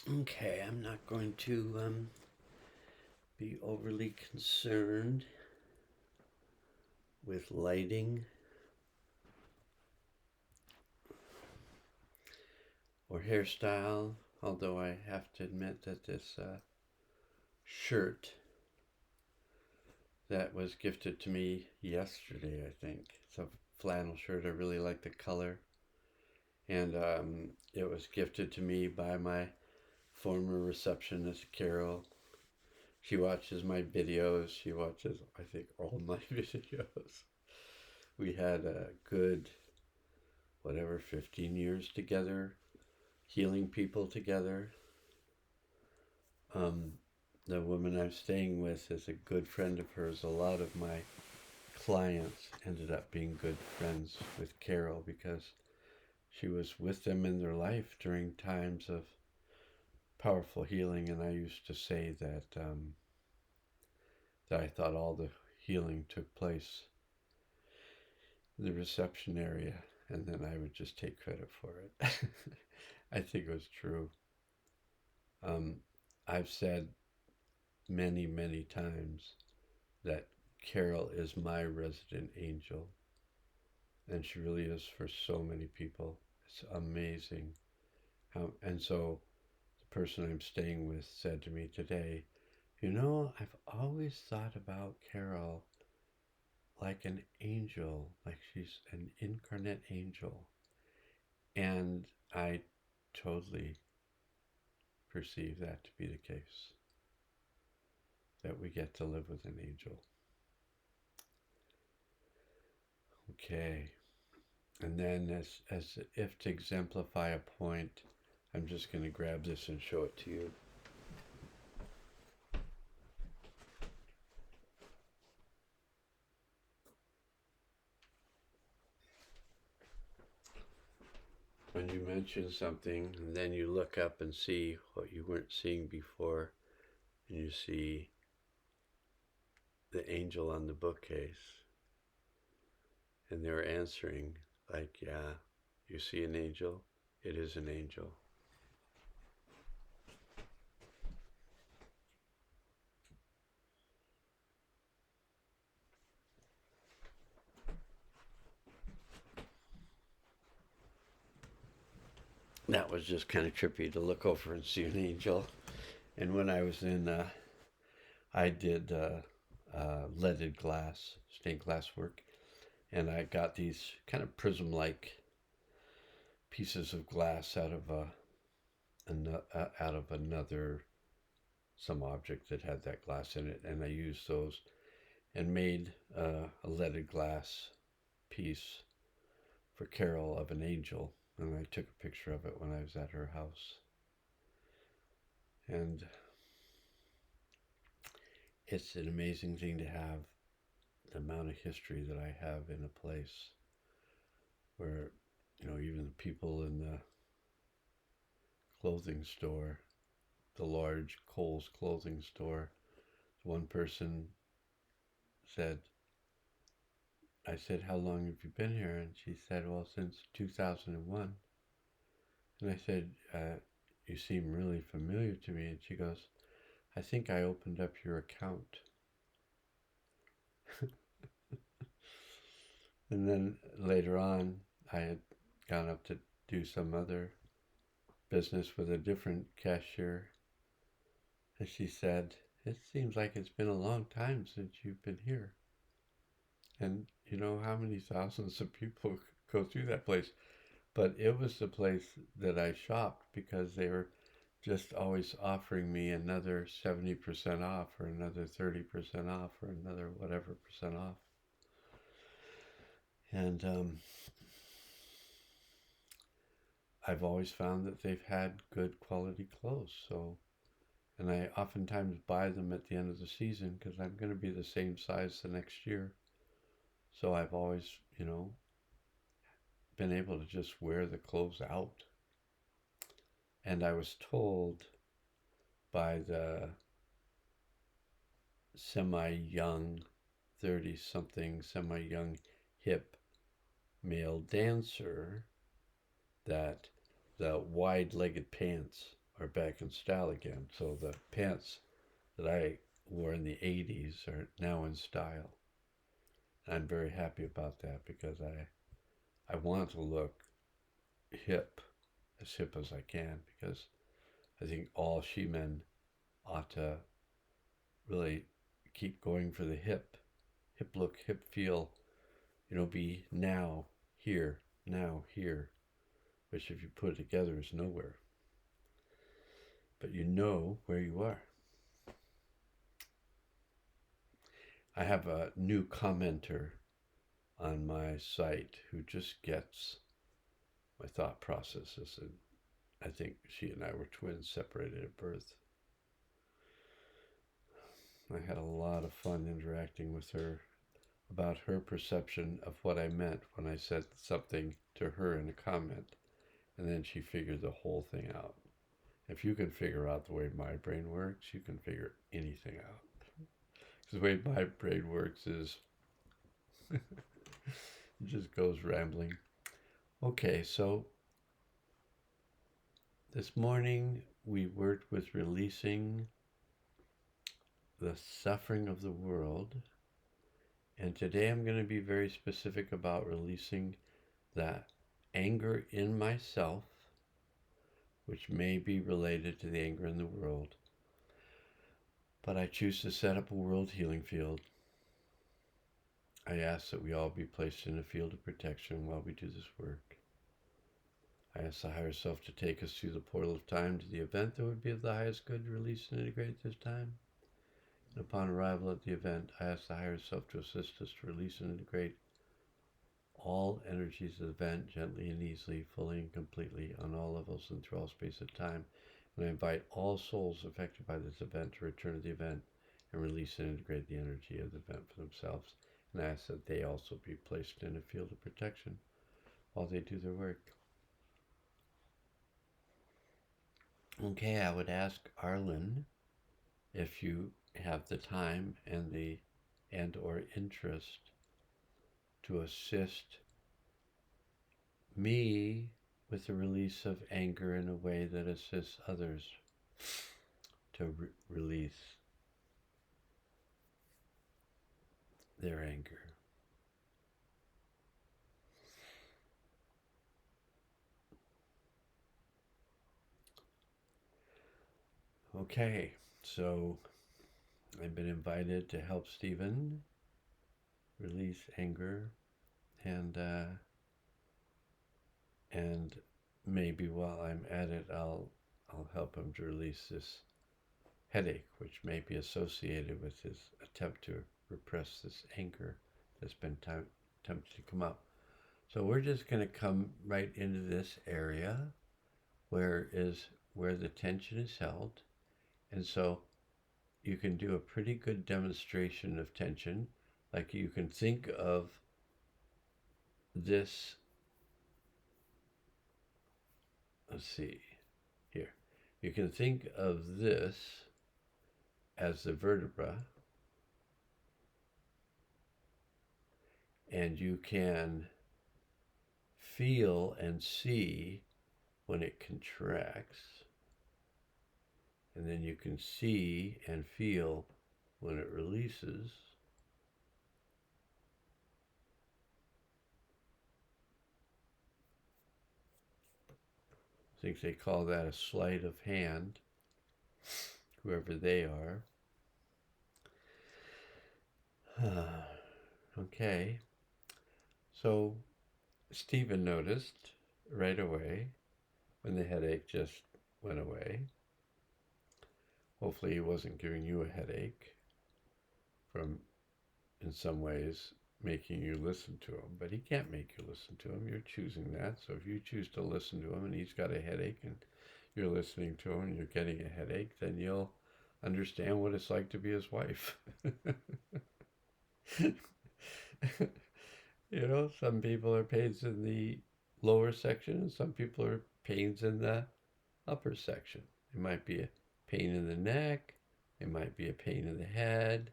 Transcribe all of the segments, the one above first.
Okay, I'm not going to be overly concerned with lighting or hairstyle, although I have to admit that this shirt that was gifted to me yesterday, I think, it's a flannel shirt. I really like the color, and it was gifted to me by my former receptionist, Carol. She watches my videos. She watches, I think, all my videos. We had a good, whatever, 15 years together, healing people together. Um, the woman I'm staying with is a good friend of hers. A lot of my clients ended up being good friends with Carol because she was with them in their life during times of powerful healing. And I used to say that I thought all the healing took place in the reception area, and then I would just take credit for it. I think it was true. Um, I've said many, many times that Carol is my resident angel, and she really is for so many people. It's amazing how, and so the person I'm staying with said to me today, I've always thought about Carol like an angel, like she's an incarnate angel. And I totally perceive that to be the case, that we get to live with an angel. Okay. And then, as if to exemplify a point, I'm just going to grab this and show it to you. When you mention something, and then you look up and see what you weren't seeing before, and you see the angel on the bookcase, and they're answering, like, yeah, you see an angel? It is an angel. That was just kind of trippy to look over and see an angel. And when I was I did leaded glass, stained glass work, and I got these kind of prism-like pieces of glass out of another some object that had that glass in it, and I used those and made a leaded glass piece for Carol of an angel, and I took a picture of it when I was at her house. And it's an amazing thing to have the amount of history that I have in a place where, even the people in the clothing store, the large Kohl's clothing store, one person said, I said, how long have you been here? And she said, well, since 2001. And I said, you seem really familiar to me. And she goes, I think I opened up your account. And then later on, I had gone up to do some other business with a different cashier. And she said, it seems like it's been a long time since you've been here. And you know how many thousands of people go through that place. But it was the place that I shopped because they were just always offering me another 70% off or another 30% off or another whatever percent off. And I've always found that they've had good quality clothes. So, and I oftentimes buy them at the end of the season because I'm going to be the same size the next year. So I've always, been able to just wear the clothes out. And I was told by the semi-young, 30-something, semi-young, hip male dancer that the wide-legged pants are back in style again. So the pants that I wore in the 80s are now in style. I'm very happy about that because I want to look hip, as hip as I can, because I think all she-men ought to really keep going for the hip look, hip feel, be now, here, which if you put it together is nowhere. But you know where you are. I have a new commenter on my site who just gets my thought processes, and I think she and I were twins separated at birth. I had a lot of fun interacting with her about her perception of what I meant when I said something to her in a comment, and then she figured the whole thing out. If you can figure out the way my brain works, you can figure anything out. Because the way my brain works is it just goes rambling. Okay, so this morning we worked with releasing the suffering of the world, and today I'm going to be very specific about releasing that anger in myself, which may be related to the anger in the world, but I choose to set up a world healing field. I ask that we all be placed in a field of protection while we do this work. I ask the higher self to take us through the portal of time to the event that would be of the highest good to release and integrate this time. And upon arrival at the event, I ask the higher self to assist us to release and integrate all energies of the event gently and easily, fully and completely, on all levels and through all space and time. And I invite all souls affected by this event to return to the event and release and integrate the energy of the event for themselves. And I ask that they also be placed in a field of protection while they do their work. Okay, I would ask Arlen if you have the time and or interest to assist me with the release of anger in a way that assists others to release their anger. Okay, so I've been invited to help Stephen release anger, and maybe while I'm at it, I'll help him to release this headache, which may be associated with his attempt to repress this anger that's been attempted to come up. So we're just going to come right into this area where the tension is held, and so you can do a pretty good demonstration of tension. Like you can think of this, let's see here, you can think of this as the vertebra, and you can feel and see when it contracts, and then you can see and feel when it releases. I think they call that a sleight of hand, whoever they are. Okay, so Stephen noticed right away when the headache just went away. Hopefully he wasn't giving you a headache from, in some ways, making you listen to him. But he can't make you listen to him. You're choosing that. So if you choose to listen to him and he's got a headache and you're listening to him and you're getting a headache, then you'll understand what it's like to be his wife. Some people are pains in the lower section and some people are pains in the upper section. It might be a pain in the neck. It might be a pain in the head.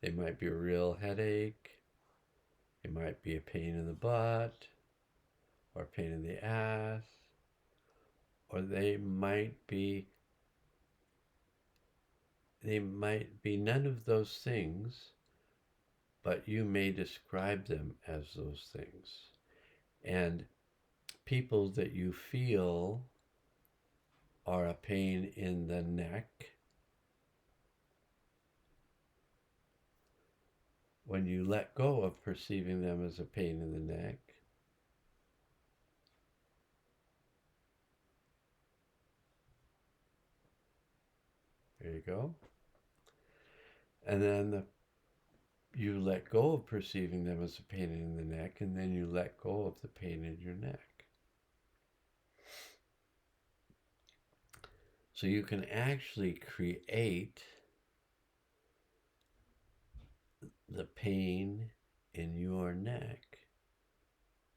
It might be a real headache. It might be a pain in the butt or pain in the ass. Or they might be they might be none of those things, but you may describe them as those things. And people that you feel are a pain in the neck, when you let go of perceiving them as a pain in the neck, there you go. And then you let go of perceiving them as a pain in the neck, and then you let go of the pain in your neck. So you can actually create the pain in your neck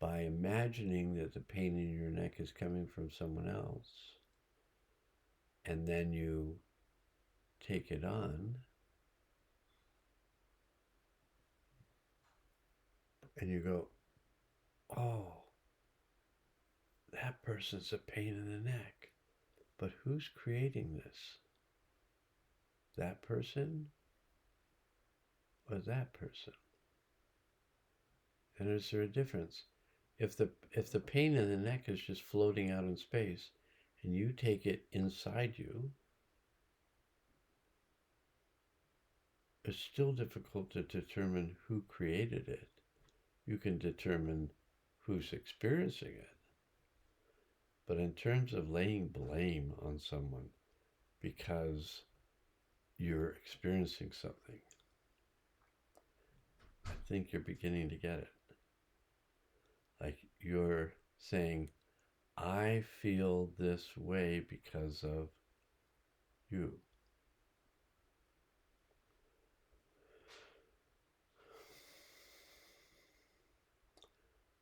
by imagining that the pain in your neck is coming from someone else, and then you take it on and you go, oh, that person's a pain in the neck. But who's creating this? That person or that person? And is there a difference? If the pain in the neck is just floating out in space and you take it inside you, it's still difficult to determine who created it. You can determine who's experiencing it. But in terms of laying blame on someone because you're experiencing something, I think you're beginning to get it. Like you're saying, I feel this way because of you.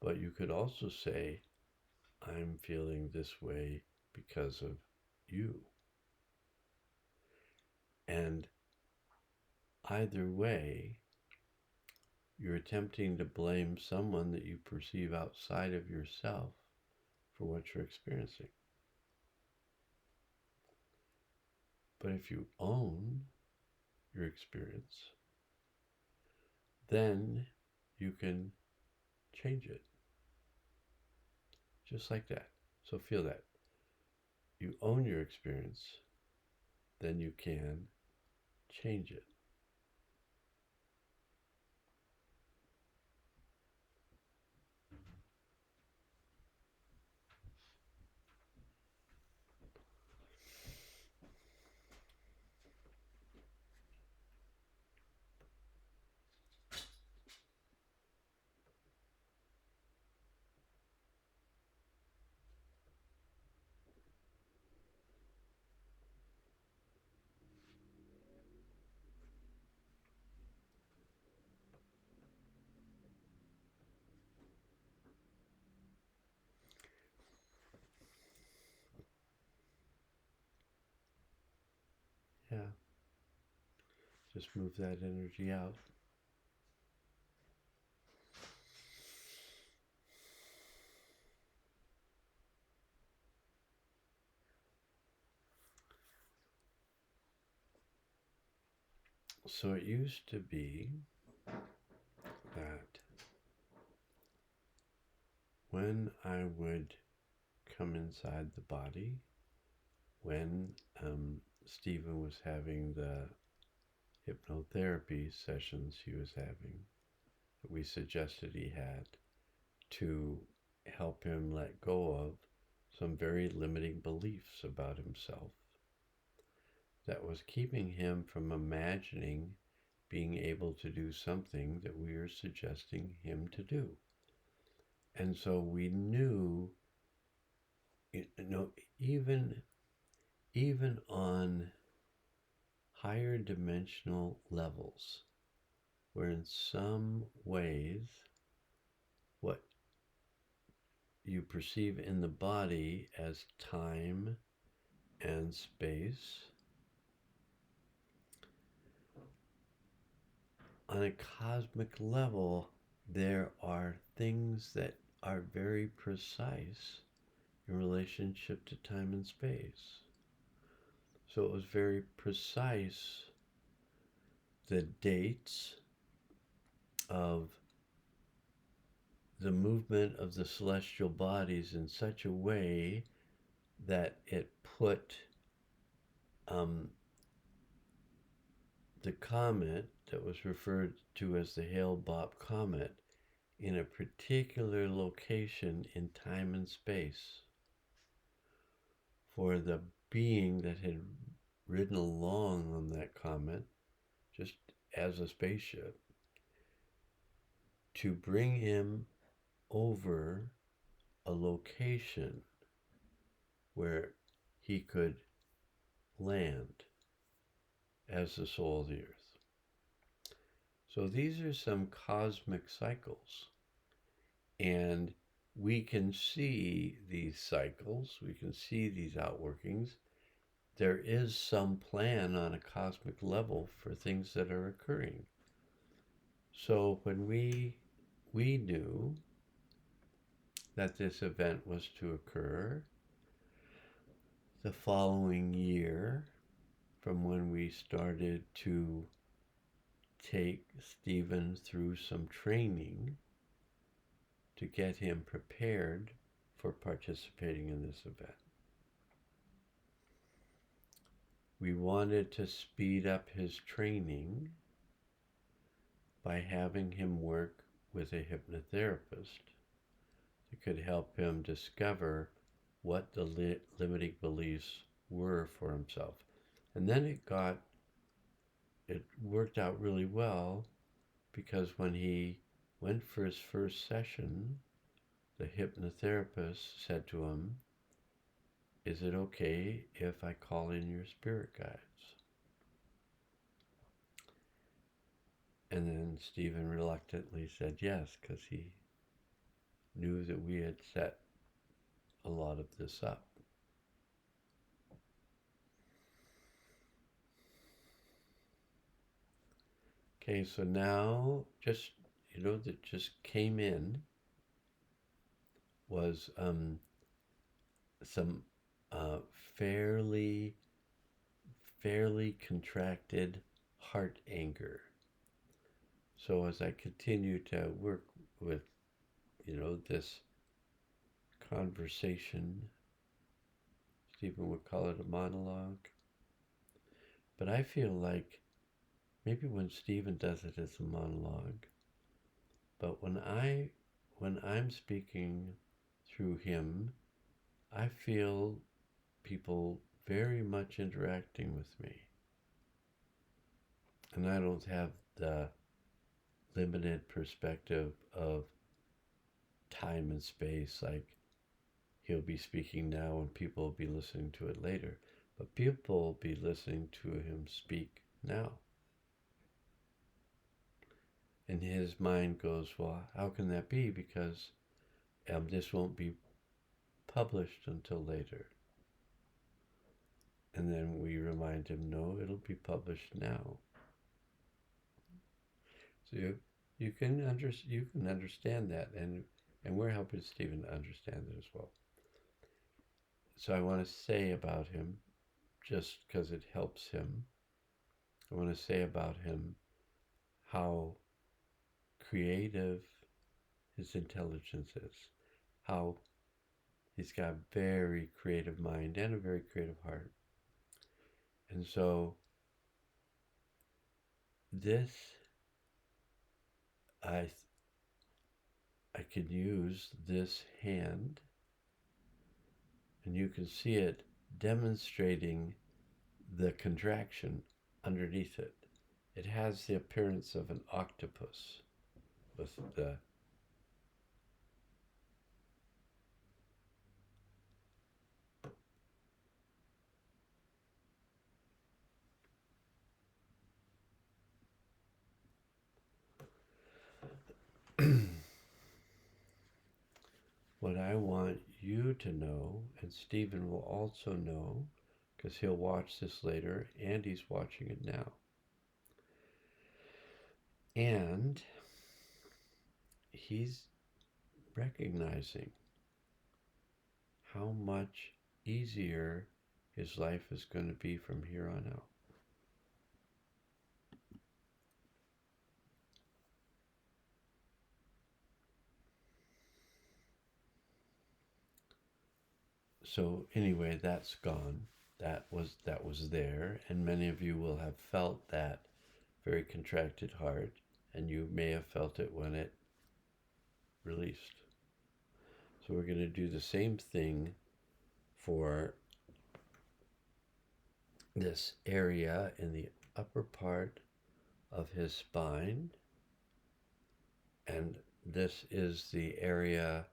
But you could also say, I'm feeling this way because of you. And either way, you're attempting to blame someone that you perceive outside of yourself for what you're experiencing. But if you own your experience, then you can change it. Just like that. So feel that. You own your experience, then you can change it. Yeah. Just move that energy out. So it used to be that when I would come inside the body, when Stephen was having the hypnotherapy sessions he was having, that we suggested he had to help him let go of some very limiting beliefs about himself that was keeping him from imagining being able to do something that we were suggesting him to do. And so we knew, even on higher dimensional levels, where in some ways what you perceive in the body as time and space, on a cosmic level, there are things that are very precise in relationship to time and space. So it was very precise the dates of the movement of the celestial bodies in such a way that it put um, the comet that was referred to as the Hale-Bopp comet in a particular location in time and space for the being that had ridden along on that comet just as a spaceship to bring him over a location where he could land as the soul of the earth. So these are some cosmic cycles, and we can see these cycles, we can see these outworkings. There is some plan on a cosmic level for things that are occurring. So when we knew that this event was to occur the following year from when we started to take Stephen through some training to get him prepared for participating in this event. We wanted to speed up his training by having him work with a hypnotherapist that could help him discover what the limiting beliefs were for himself. And then it worked out really well, because when he went for his first session, the hypnotherapist said to him, "Is it okay if I call in your spirit guides?" And then Stephen reluctantly said yes, because he knew that we had set a lot of this up. Okay, so now that just came in was some fairly contracted heart anger. So as I continue to work with, this conversation, Stephen would call it a monologue, but I feel like maybe when Stephen does it, it's a monologue, but when I'm speaking through him, I feel people very much interacting with me. And I don't have the limited perspective of time and space, like he'll be speaking now and people will be listening to it later. But people will be listening to him speak now. And his mind goes, well, how can that be? Because this won't be published until later. And then we remind him, no, it'll be published now. So you can understand that, and we're helping Stephen to understand it as well. So I want to say about him, just because it helps him, I want to say about him how creative his intelligence is, how he's got a very creative mind and a very creative heart. And so this, I can use this hand, and you can see it demonstrating the contraction underneath it. It has the appearance of an octopus with the what I want you to know, and Stephen will also know, because he'll watch this later, and he's watching it now. And he's recognizing how much easier his life is going to be from here on out. So anyway, that's gone. That was there, and many of you will have felt that very contracted heart, and you may have felt it when it released. So we're going to do the same thing for this area in the upper part of his spine, and this is the area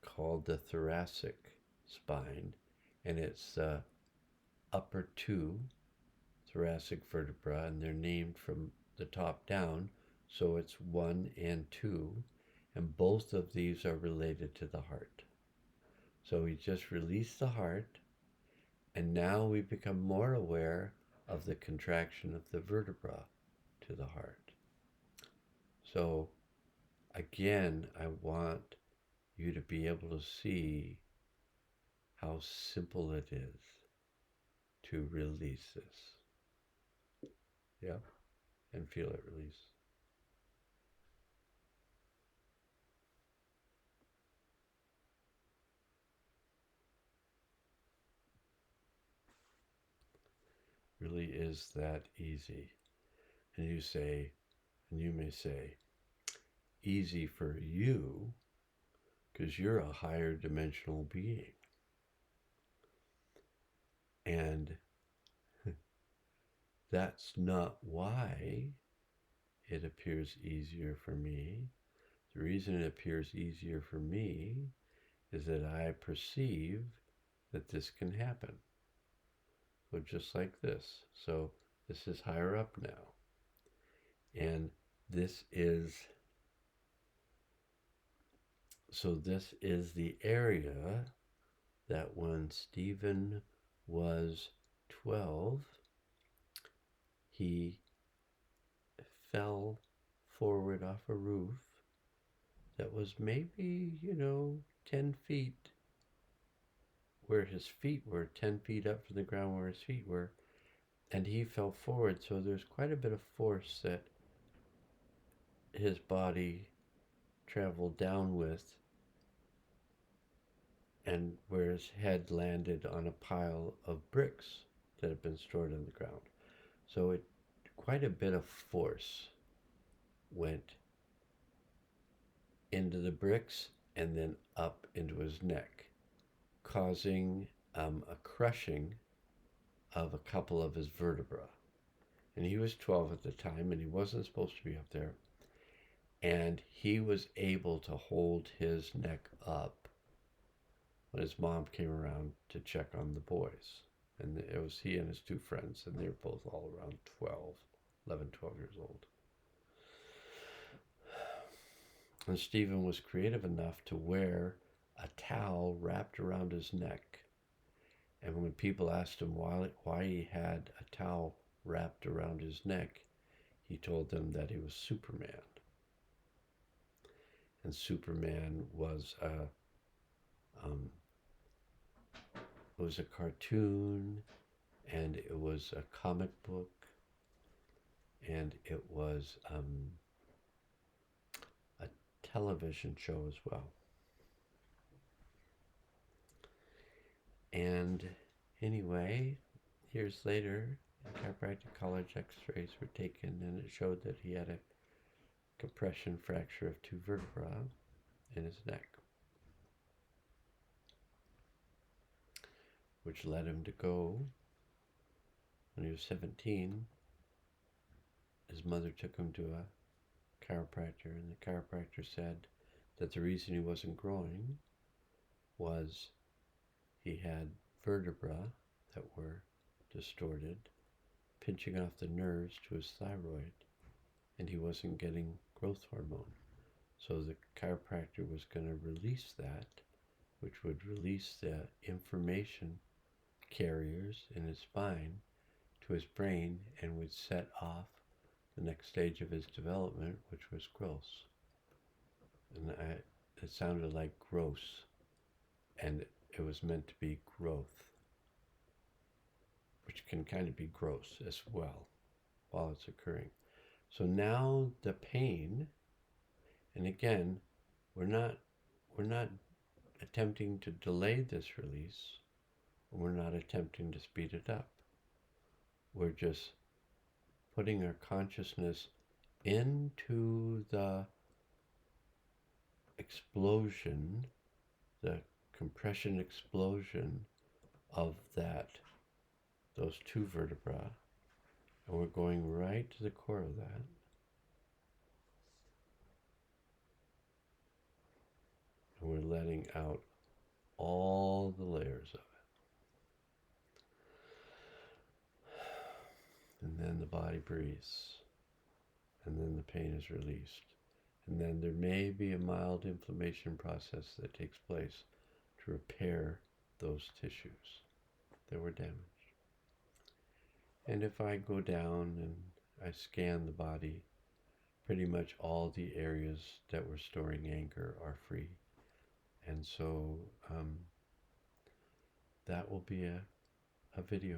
called the thoracic spine, and it's the upper two thoracic vertebra, and they're named from the top down, so it's 1 and 2, and both of these are related to the heart. So we just release the heart, and now we become more aware of the contraction of the vertebra to the heart. So again, I want you to be able to see how simple it is to release this. Yeah, and feel it release. Really is that easy. And you may say, easy for you because you're a higher dimensional being. And that's not why it appears easier for me. The reason it appears easier for me is that I perceive that this can happen. So just like this. So this is higher up now. And this is the area that when Stephen was 12, he fell forward off a roof that was maybe, 10 feet, where his feet were, 10 feet up from the ground where his feet were, and he fell forward. So there's quite a bit of force that his body traveled down with, and where his head landed on a pile of bricks that had been stored in the ground. So quite a bit of force went into the bricks and then up into his neck, causing a crushing of a couple of his vertebrae. And he was 12 at the time, and he wasn't supposed to be up there. And he was able to hold his neck up when his mom came around to check on the boys. And it was he and his two friends, and they were both all around 11, 12 years old. And Stephen was creative enough to wear a towel wrapped around his neck. And when people asked him why he had a towel wrapped around his neck, he told them that he was Superman. And Superman was a cartoon, and it was a comic book, and it was a television show as well. And anyway, years later, chiropractic college x-rays were taken, and it showed that he had a compression fracture of 2 vertebrae in his neck, which led him to go, when he was 17, his mother took him to a chiropractor, and the chiropractor said that the reason he wasn't growing was he had vertebrae that were distorted, pinching off the nerves to his thyroid, and he wasn't getting growth hormone. So the chiropractor was going to release that, which would release the information carriers in his spine to his brain and would set off the next stage of his development, which was growth. And it sounded like gross, and it was meant to be growth, which can kind of be gross as well while it's occurring. So now the pain, and again, We're not we're not attempting to delay this release. We're not attempting to speed it up. We're just putting our consciousness into the explosion, the compression explosion of those two vertebrae, and we're going right to the core of that. And we're letting out all the layers of it. And then the body breathes. And then the pain is released. And then there may be a mild inflammation process that takes place to repair those tissues that were damaged. And if I go down and I scan the body, pretty much all the areas that were storing anger are free. And so that will be a video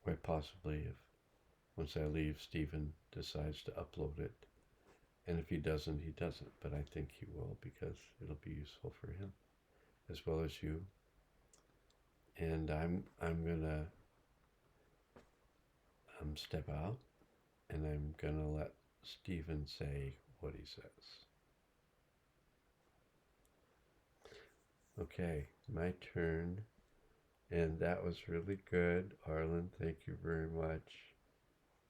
where possibly, if once I leave, Stephen decides to upload it. And if he doesn't, he doesn't. But I think he will, because it'll be useful for him as well as you. And I'm gonna step out, and I'm gonna let Stephen say what he says. Okay, my turn. And that was really good, Arlen. Thank you very much.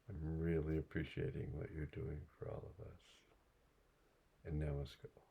I'm really appreciating what you're doing for all of us. And now let's go.